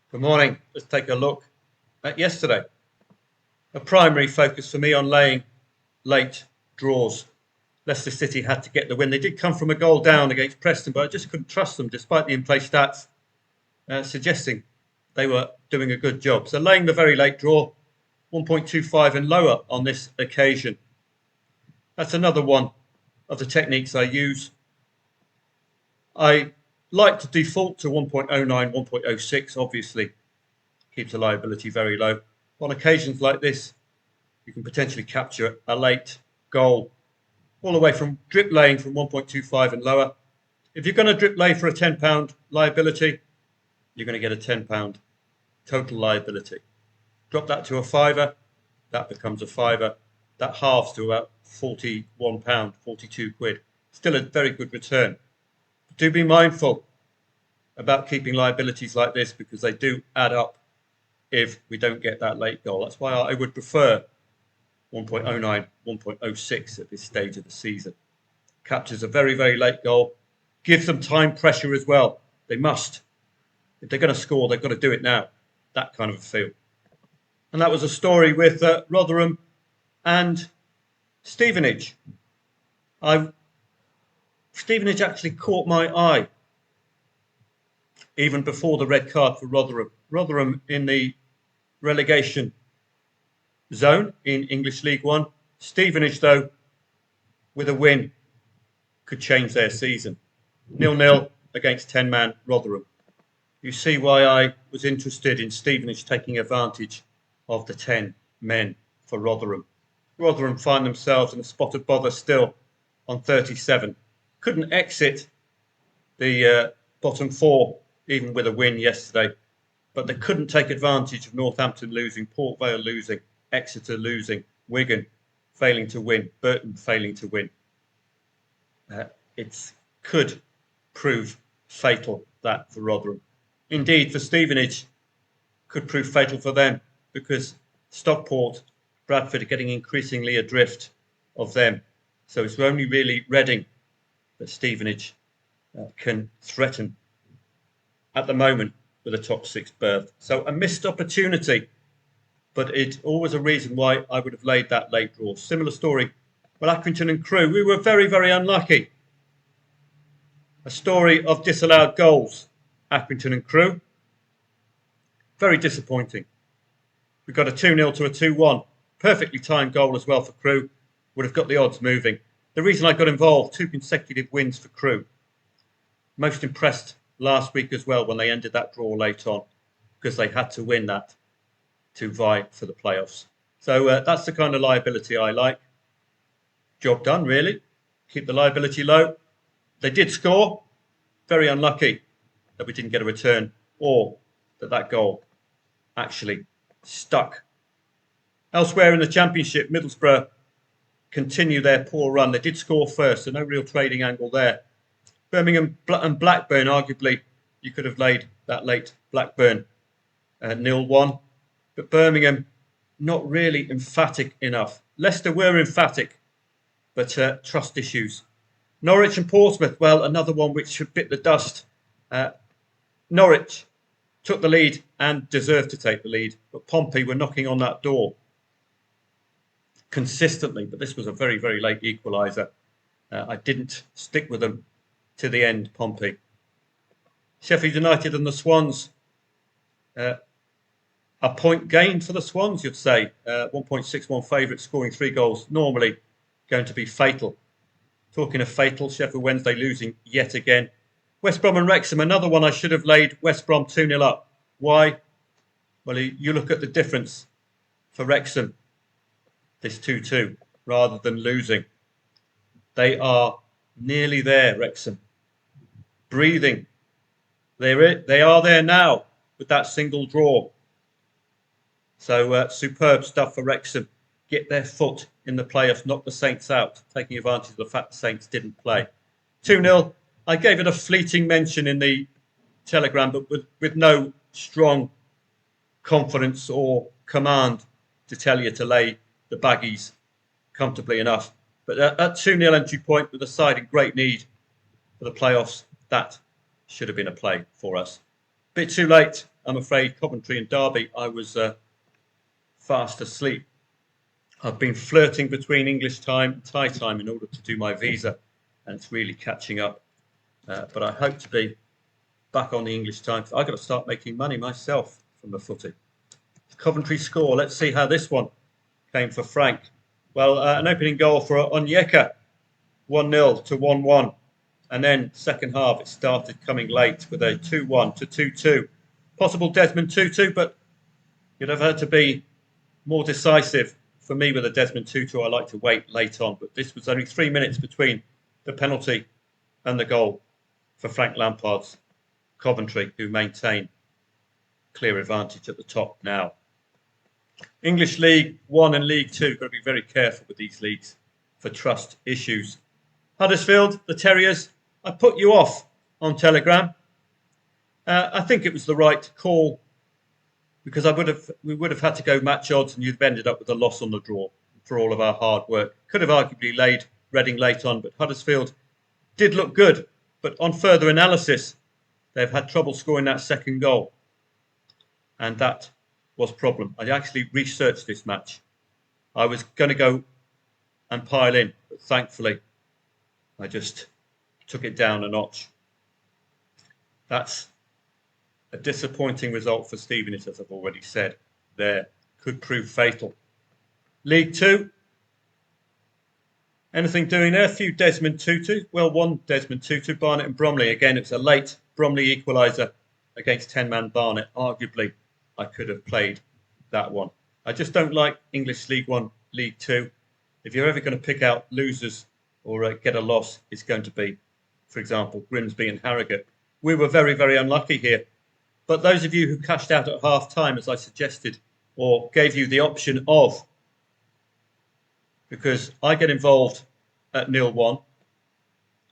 Good morning. Let's take a look at yesterday. A primary focus for me on laying late draws. Leicester City had to get the win. They did come from a goal down against Preston, but I just couldn't trust them despite the in-play stats suggesting they were doing a good job. So laying the very late draw, 1.25 and lower on this occasion. That's another one of the techniques I use. I like to default to 1.09, 1.06, obviously. Keeps the liability very low. On occasions like this, you can potentially capture a late goal all the way from drip laying from 1.25 and lower. If you're going to drip lay for a £10 liability, you're going to get a £10 total liability. Drop that to a fiver, that becomes a fiver. That halves to about £41, 42 quid. Still a very good return. But do be mindful about keeping liabilities like this because they do add up if we don't get that late goal. That's why I would prefer 1.09, 1.06 at this stage of the season. Captures a very, very late goal. Gives them time pressure as well. They must. If they're going to score, they've got to do it now. That kind of a feel. And that was a story with Rotherham and Stevenage. Stevenage actually caught my eye even before the red card for Rotherham. Rotherham in the relegation zone in English League One. Stevenage, though, with a win, could change their season. 0-0 against 10-man Rotherham. You see why I was interested in Stevenage taking advantage of the 10 men for Rotherham. Rotherham find themselves in a spot of bother still on 37. Couldn't exit the bottom four even with a win yesterday, but they couldn't take advantage of Northampton losing, Port Vale losing, Exeter losing, Wigan failing to win, Burton failing to win. It could prove fatal, that for Rotherham. Indeed, for Stevenage, could prove fatal for them because Stockport, Bradford are getting increasingly adrift of them. So it's only really Reading that Stevenage can threaten at the moment with a top six berth. So a missed opportunity, but it's always a reason why I would have laid that late draw. Similar story with Accrington and Crewe. We were very, very unlucky. A story of disallowed goals, Accrington and Crewe. Very disappointing. We got a 2-0 to a 2-1. Perfectly timed goal as well for Crewe. Would have got the odds moving. The reason I got involved, 2 consecutive wins for Crewe. Most impressed last week as well when they ended that draw late on because they had to win that to vie for the playoffs. So that's the kind of liability I like. Job done, really. Keep the liability low. They did score. Very unlucky that we didn't get a return or that goal actually stuck. Elsewhere in the Championship, Middlesbrough continue their poor run. They did score first, so no real trading angle there. Birmingham and Blackburn, arguably, you could have laid that late Blackburn 0-1. But Birmingham, not really emphatic enough. Leicester were emphatic, but trust issues. Norwich and Portsmouth, well, another one which bit the dust. Norwich took the lead and deserved to take the lead, but Pompey were knocking on that door consistently, but this was a very, very late equaliser. I didn't stick with them to the end, Pompey. Sheffield United and the Swans. A point gained for the Swans, you'd say. 1.61 favourites, scoring 3 goals. Normally going to be fatal. Talking of fatal, Sheffield Wednesday losing yet again. West Brom and Wrexham, another one I should have laid West Brom 2-0 up. Why? Well, you look at the difference for Wrexham, this 2-2, rather than losing. They are nearly there, Wrexham. Breathing. They are there now with that single draw. So superb stuff for Wrexham. Get their foot in the playoffs, knock the Saints out, taking advantage of the fact the Saints didn't play. 2-0. I gave it a fleeting mention in the Telegram, but with no strong confidence or command to tell you to lay the baggies comfortably enough. But at 2-0 entry point with the side in great need for the playoffs, that should have been a play for us. Bit too late. I'm afraid Coventry and Derby, I was fast asleep. I've been flirting between English time and Thai time in order to do my visa, and it's really catching up. But I hope to be back on the English time. I've got to start making money myself from the footy. Coventry score. Let's see how this one came for Frank. Well, an opening goal for Onyeka, 1-0 to 1-1. And then second half, it started coming late with a 2-1 to 2-2. Possible Desmond 2-2, but you'd have had to be more decisive. For me, with a Desmond 2-2, I like to wait late on. But this was only 3 minutes between the penalty and the goal for Frank Lampard's Coventry, who maintain clear advantage at the top now. English League 1 and League 2, got to be very careful with these leagues for trust issues. Huddersfield, the Terriers, I put you off on Telegram. I think it was the right call, because we would have had to go match odds and you'd have ended up with a loss on the draw for all of our hard work. Could have arguably laid Reading late on, but Huddersfield did look good. But on further analysis, they've had trouble scoring that second goal. And that was a problem. I actually researched this match. I was going to go and pile in, but thankfully, I just took it down a notch. That's a disappointing result for Stevenage, as I've already said. There could prove fatal. League 2. Anything doing there? A few Desmond 2-2. Well, one Desmond 2-2. Barnet and Bromley. Again, it's a late Bromley equaliser against 10-man Barnet. Arguably, I could have played that one. I just don't like English League 1, League 2. If you're ever going to pick out losers or get a loss, it's going to be, for example, Grimsby and Harrogate. We were very, very unlucky here. But those of you who cashed out at half-time, as I suggested, or gave you the option of, because I get involved at 0-1,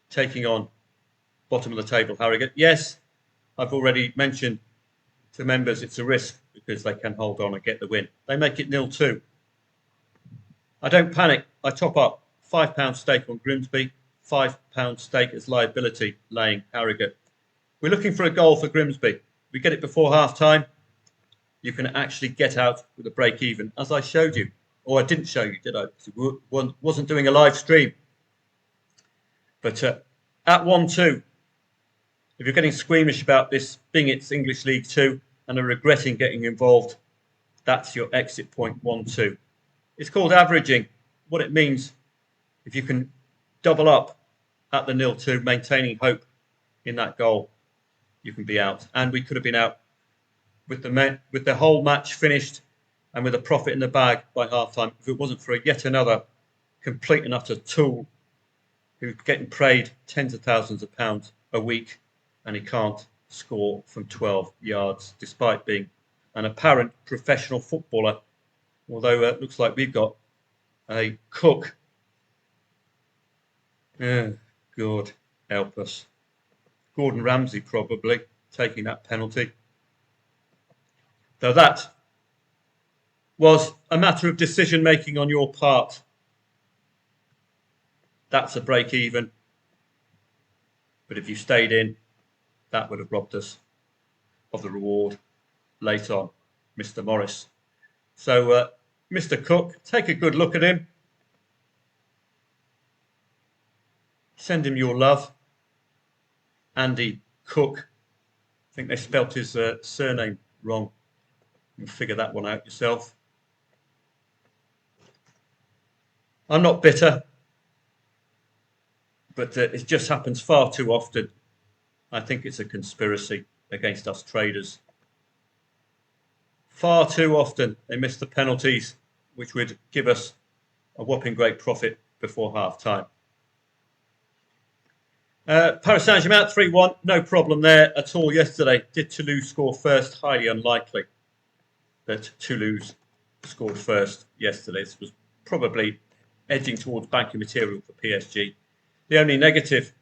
taking on bottom of the table Harrogate. Yes, I've already mentioned to members it's a risk because they can hold on and get the win. They make it 0-2. I don't panic. I top up £5 stake on Grimsby, £5 stake as liability laying Harrogate. We're looking for a goal for Grimsby. We get it before half-time. You can actually get out with a break-even, as I showed you. Or I didn't show you, did I? Because I wasn't doing a live stream. But at 1-2, if you're getting squeamish about this being its English League 2 and are regretting getting involved, that's your exit point, 1-2. It's called averaging. What it means, if you can double up at the 0-2, maintaining hope in that goal, you can be out. And we could have been out with the whole match finished and with a profit in the bag by half-time if it wasn't for yet another complete and utter tool who's getting paid tens of thousands of pounds a week and he can't score from 12 yards despite being an apparent professional footballer. Although it looks like we've got a cook. God help us. Gordon Ramsay probably taking that penalty. Though that was a matter of decision making on your part. That's a break even. But if you stayed in, that would have robbed us of the reward late on, Mr. Morris. So, Mr. Cook, take a good look at him. Send him your love. Andy Cook. I think they spelt his surname wrong. You can figure that one out yourself. I'm not bitter, but it just happens far too often. I think it's a conspiracy against us traders. Far too often they miss the penalties, which would give us a whopping great profit before half-time. Paris Saint-Germain 3-1, no problem there at all yesterday. Did Toulouse score first? Highly unlikely that Toulouse scored first yesterday. This was probably edging towards banking material for PSG. The only negative,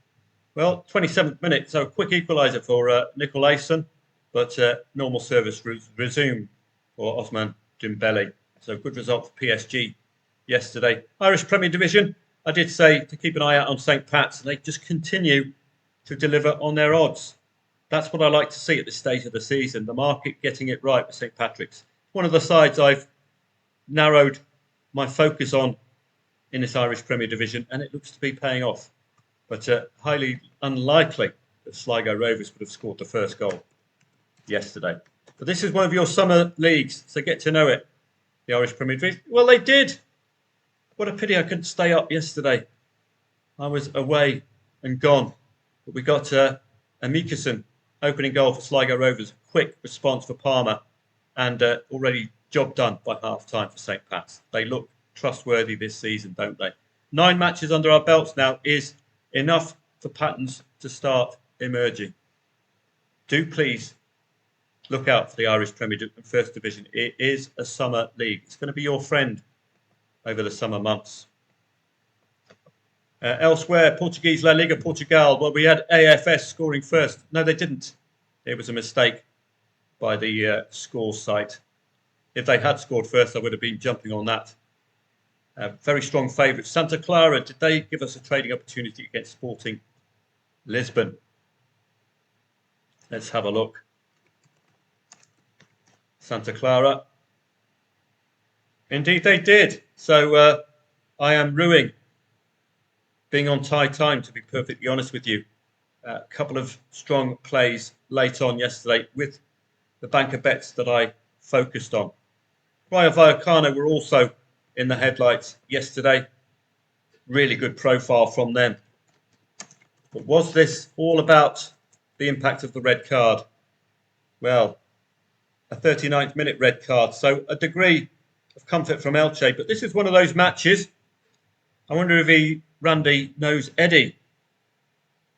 well, 27th minute, so a quick equaliser for Nicolaisen, but normal service resumed for Ousmane Dembele. So good result for PSG yesterday. Irish Premier Division, I did say to keep an eye out on St. Pat's, and they just continue to deliver on their odds. That's what I like to see at this stage of the season, the market getting it right with St. Patrick's. One of the sides I've narrowed my focus on in this Irish Premier Division, and it looks to be paying off. But highly unlikely that Sligo Rovers would have scored the first goal yesterday. But this is one of your summer leagues, so get to know it, the Irish Premier Division. Well, they did. What a pity I couldn't stay up yesterday. I was away and gone. But we got Amikuson opening goal for Sligo Rovers. Quick response for Palmer. And already job done by half-time for St. Pat's. They look trustworthy this season, don't they? 9 matches under our belts now is enough for patterns to start emerging. Do please look out for the Irish Premier First Division. It is a summer league. It's going to be your friend over the summer months. Elsewhere, Portuguese La Liga Portugal. Well, we had AFS scoring first. No, they didn't. It was a mistake by the score site. If they had scored first, I would have been jumping on that. Very strong favourites. Santa Clara, did they give us a trading opportunity against Sporting Lisbon? Let's have a look. Santa Clara. Indeed they did. So I am ruining being on tie time, to be perfectly honest with you. A couple of strong plays late on yesterday with the banker bets that I focused on. Rayo Vallecano were also in the headlights yesterday. Really good profile from them. But was this all about the impact of the red card? Well, a 39th minute red card. So a degree of comfort from Elche. But this is one of those matches. I wonder if Randy knows Eddie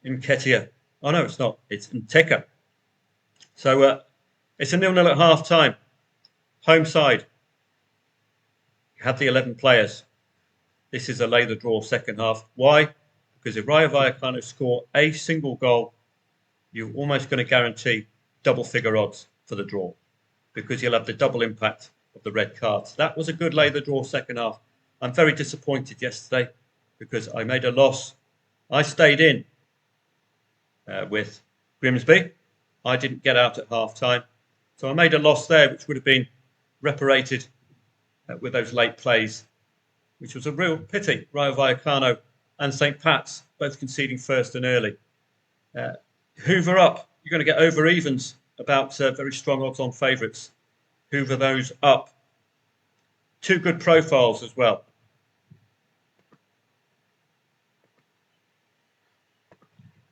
in Ketia. Oh, no, it's not. It's Nteka. So it's a 0-0 at half-time. Home side. Had the 11 players. This is a lay the draw second half. Why? Because if Rayo Vallecano score a single goal, you're almost going to guarantee double figure odds for the draw, because you'll have the double impact of the red cards. That was a good lay the draw second half. I'm very disappointed yesterday because I made a loss. I stayed in with Grimsby. I didn't get out at half time. So I made a loss there, which would have been reparated with those late plays, which was a real pity. Rayo Vallecano and St. Pat's both conceding first and early. Hoover up. You're going to get over evens about very strong odds on favourites. Hoover those up. 2 good profiles as well.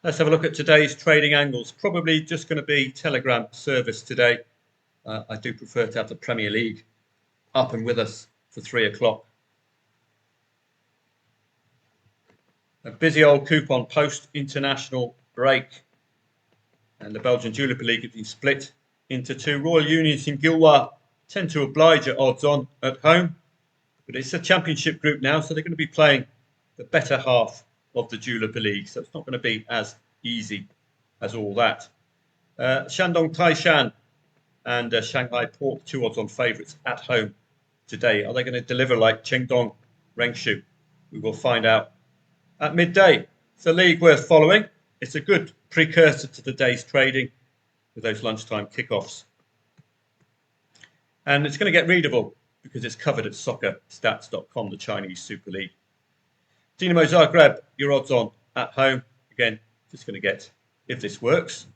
Let's have a look at today's trading angles. Probably just going to be Telegram service today. I do prefer to have the Premier League up and with us for 3 o'clock. A busy old coupon post-international break. And the Belgian Jupiler League has been split into 2. Royal Unions in Gilwa tend to oblige at odds on at home. But it's a championship group now, so they're going to be playing the better half of the Jupiler League. So it's not going to be as easy as all that. Shandong Taishan and Shanghai Port, 2 odds on favourites at home today. Are they going to deliver like Chengdong Rengshu? We will find out at midday. It's a league worth following. It's a good precursor to the day's trading with those lunchtime kickoffs. And it's going to get readable because it's covered at soccerstats.com, the Chinese Super League. Dinamo Zagreb, your odds on at home. Again, just going to get, if this works,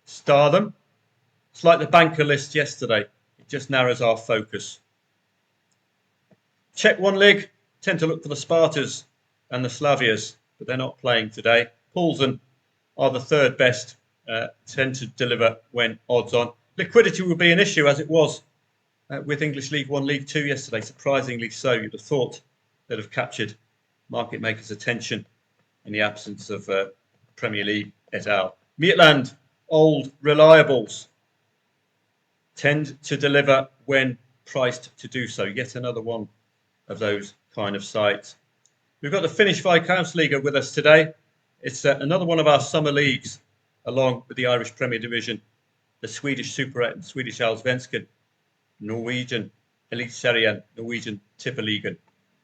star them. It's like the banker list yesterday. It just narrows our focus. Czech 1 League, tend to look for the Spartas and the Slavias, but they're not playing today. Poulsen are the 3rd best, tend to deliver when odds on. Liquidity will be an issue, as it was with English League 1, League 2 yesterday. Surprisingly so. You'd have thought they'd have captured market makers' attention in the absence of Premier League et al. Midland, old reliables, tend to deliver when priced to do so. Yet another one of those kind of sites. We've got the Finnish Veikkausliiga with us today. It's another one of our summer leagues, along with the Irish Premier Division, the Swedish SerieA, Swedish Allsvenskan, Norwegian Elitserien, Norwegian Tippeligaen,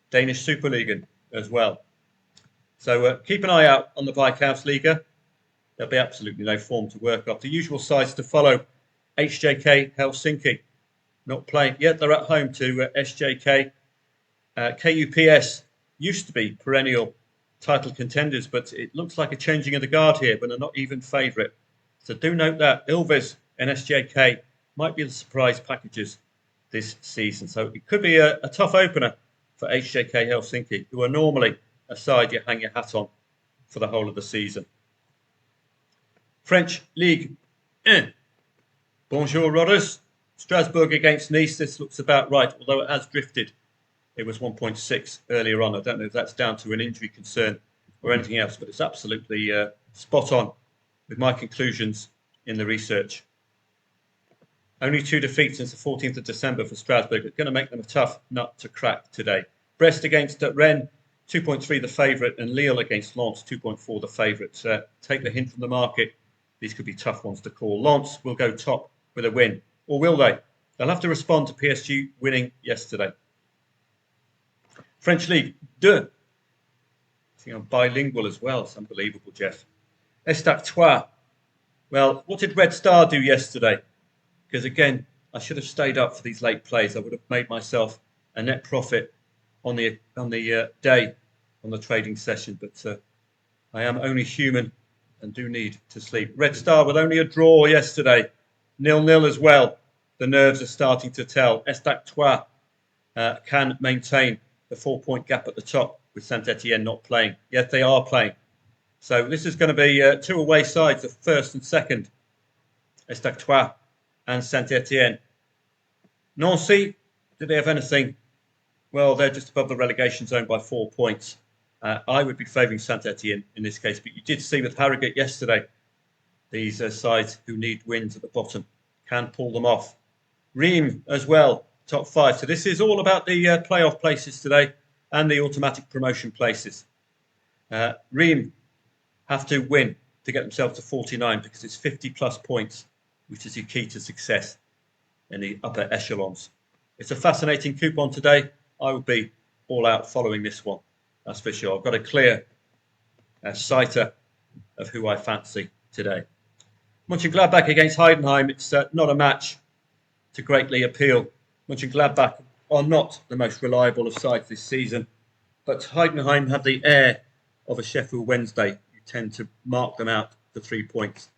Danish Superligaen as well. So keep an eye out on the Veikkausliiga. there'll be absolutely no form to work off. The usual sides to follow: HJK Helsinki, not playing yet. They're at home to SJK. KUPS used to be perennial title contenders, but it looks like a changing of the guard here, but they're not even favourite. So do note that Ilves and SJK might be the surprise packages this season. So it could be a tough opener for HJK Helsinki, who are normally a side you hang your hat on for the whole of the season. French League 1. Bonjour, Rodders. Strasbourg against Nice. This looks about right, although it has drifted. It was 1.6 earlier on. I don't know if that's down to an injury concern or anything else, but it's absolutely spot on with my conclusions in the research. Only 2 defeats since the 14th of December for Strasbourg. It's going to make them a tough nut to crack today. Brest against Rennes, 2.3 the favourite, and Lille against Lens, 2.4 the favourite. Take the hint from the market. These could be tough ones to call. Lens will go top with a win. Or will they? They'll have to respond to PSG winning yesterday. French League 2. I think I'm bilingual as well. It's unbelievable, Jeff. Estac 3. Well, what did Red Star do yesterday? Because again, I should have stayed up for these late plays. I would have made myself a net profit on the day, on the trading session. But I am only human and do need to sleep. Red Star with only a draw yesterday. 0-0 as well. The nerves are starting to tell. Estac 3 can maintain the 4-point gap at the top with Saint-Etienne not playing. Yet they are playing. So this is going to be 2 away sides, the first and second. Estac 3 and Saint-Etienne. Nancy, do they have anything? Well, they're just above the relegation zone by 4 points. I would be favouring Saint-Etienne in this case, but you did see with Harrogate yesterday, these sides who need wins at the bottom can pull them off. Reims as well, top 5. So this is all about the playoff places today and the automatic promotion places. Reims have to win to get themselves to 49 because it's 50 plus points, which is your key to success in the upper echelons. It's a fascinating coupon today. I will be all out following this one, that's for sure. I've got a clear sighter of who I fancy today. Mönchengladbach against Heidenheim. It's not a match to greatly appeal. Mönchengladbach are not the most reliable of sides this season, but Heidenheim have the air of a Sheffield Wednesday. You tend to mark them out for 3 points.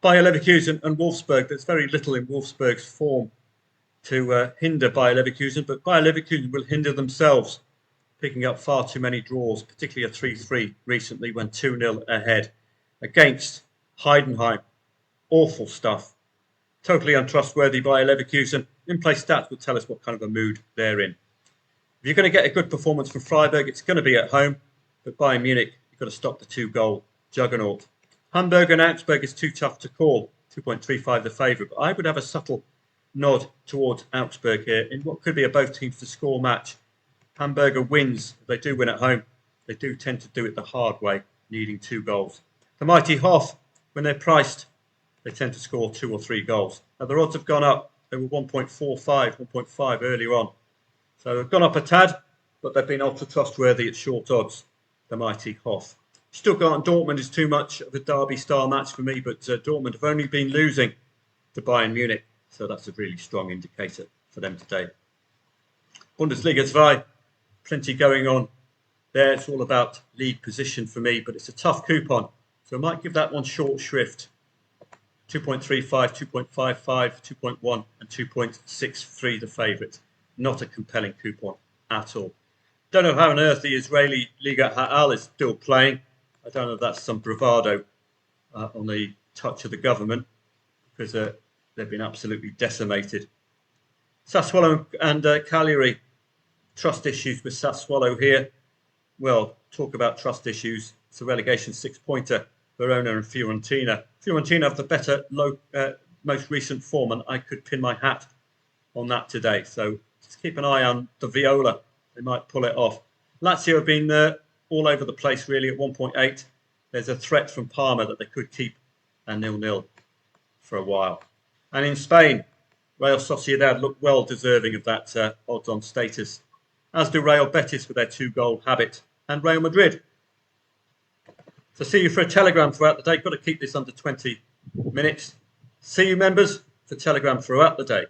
Bayer Leverkusen and Wolfsburg. There's very little in Wolfsburg's form to hinder Bayer Leverkusen, but Bayer Leverkusen will hinder themselves, picking up far too many draws, particularly a 3-3 recently when 2-0 ahead against Heidenheim. Awful stuff. Totally untrustworthy Bayer Leverkusen. In-play stats will tell us what kind of a mood they're in. If you're going to get a good performance from Freiburg, it's going to be at home, but Bayern Munich, you've got to stop the 2-goal juggernaut. Hamburg and Augsburg is too tough to call. 2.35 the favourite, but I would have a subtle nod towards Augsburg here in what could be a both teams to score match. Hamburger wins. If they do win at home, they do tend to do it the hard way, needing 2 goals. The mighty Hoff, when they're priced, they tend to score 2 or 3 goals. Now their odds have gone up. They were 1.45, 1.5 earlier on. So they've gone up a tad, but they've been ultra trustworthy at short odds, the mighty Hoff. Stuttgart and Dortmund is too much of a derby-style match for me, but Dortmund have only been losing to Bayern Munich, so that's a really strong indicator for them today. Bundesliga 2, plenty going on there. It's all about league position for me, but it's a tough coupon, so I might give that one short shrift. 2.35, 2.55, 2.1 and 2.63 the favourite. Not a compelling coupon at all. Don't know how on earth the Israeli Liga Ha'al is still playing. I don't know if that's some bravado on the touch of the government, because they've been absolutely decimated. Sassuolo and Cagliari, trust issues with Sassuolo here. Well, talk about trust issues. It's a relegation 6-pointer. Verona and Fiorentina. Fiorentina have the better most recent form, and I could pin my hat on that today. So just keep an eye on the Viola. They might pull it off. Lazio have been all over the place, really, at 1.8. There's a threat from Parma that they could keep a 0-0 for a while. And in Spain, Real Sociedad look well deserving of that odds-on status, as do Real Betis with their 2-goal habit, and Real Madrid. So see you for a Telegram throughout the day. Got to keep this under 20 minutes. See you, members, for Telegram throughout the day.